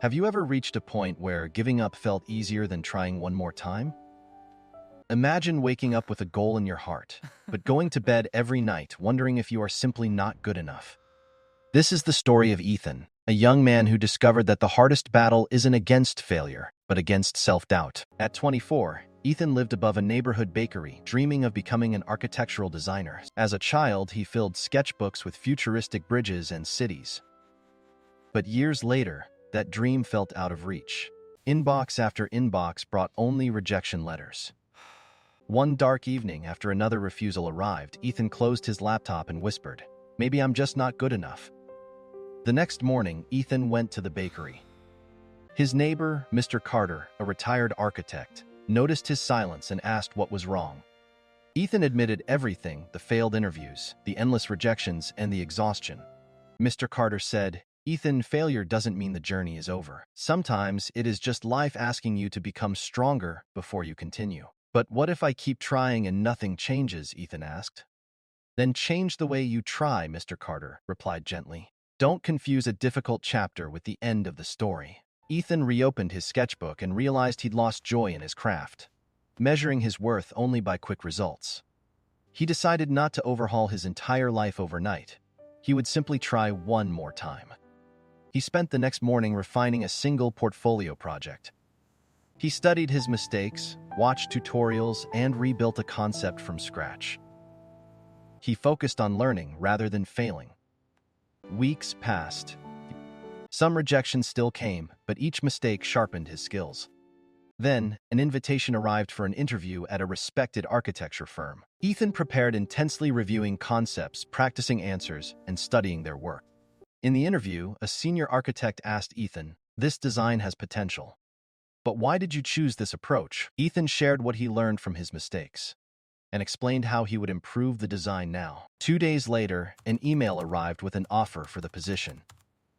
Have you ever reached a point where giving up felt easier than trying one more time? Imagine waking up with a goal in your heart, but going to bed every night wondering if you are simply not good enough. This is the story of Ethan, a young man who discovered that the hardest battle isn't against failure, but against self-doubt. At 24, Ethan lived above a neighborhood bakery, dreaming of becoming an architectural designer. As a child, he filled sketchbooks with futuristic bridges and cities. But years later, that dream felt out of reach. Inbox after inbox brought only rejection letters. One dark evening, after another refusal arrived, Ethan closed his laptop and whispered, "Maybe I'm just not good enough." The next morning, Ethan went to the bakery. His neighbor, Mr. Carter, a retired architect, noticed his silence and asked what was wrong. Ethan admitted everything: the failed interviews, the endless rejections, and the exhaustion. Mr. Carter said, "Ethan, failure doesn't mean the journey is over. Sometimes it is just life asking you to become stronger before you continue." "But what if I keep trying and nothing changes?" Ethan asked. "Then change the way you try," Mr. Carter replied gently. "Don't confuse a difficult chapter with the end of the story." Ethan reopened his sketchbook and realized he'd lost joy in his craft, measuring his worth only by quick results. He decided not to overhaul his entire life overnight. He would simply try one more time. He spent the next morning refining a single portfolio project. He studied his mistakes, watched tutorials, and rebuilt a concept from scratch. He focused on learning rather than failing. Weeks passed. Some rejections still came, but each mistake sharpened his skills. Then, an invitation arrived for an interview at a respected architecture firm. Ethan prepared intensely, reviewing concepts, practicing answers, and studying their work. In the interview, a senior architect asked Ethan, "This design has potential. But why did you choose this approach?" Ethan shared what he learned from his mistakes and explained how he would improve the design now. 2 days later, an email arrived with an offer for the position.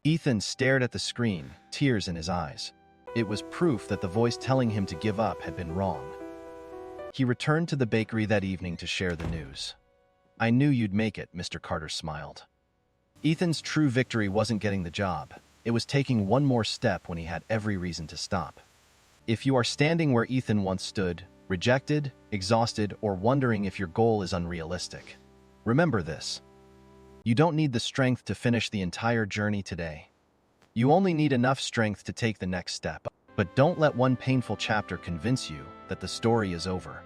Ethan stared at the screen, tears in his eyes. It was proof that the voice telling him to give up had been wrong. He returned to the bakery that evening to share the news. "I knew you'd make it," Mr. Carter smiled. Ethan's true victory wasn't getting the job. It was taking one more step when he had every reason to stop. If you are standing where Ethan once stood, rejected, exhausted, or wondering if your goal is unrealistic, remember this: you don't need the strength to finish the entire journey today. You only need enough strength to take the next step. But don't let one painful chapter convince you that the story is over.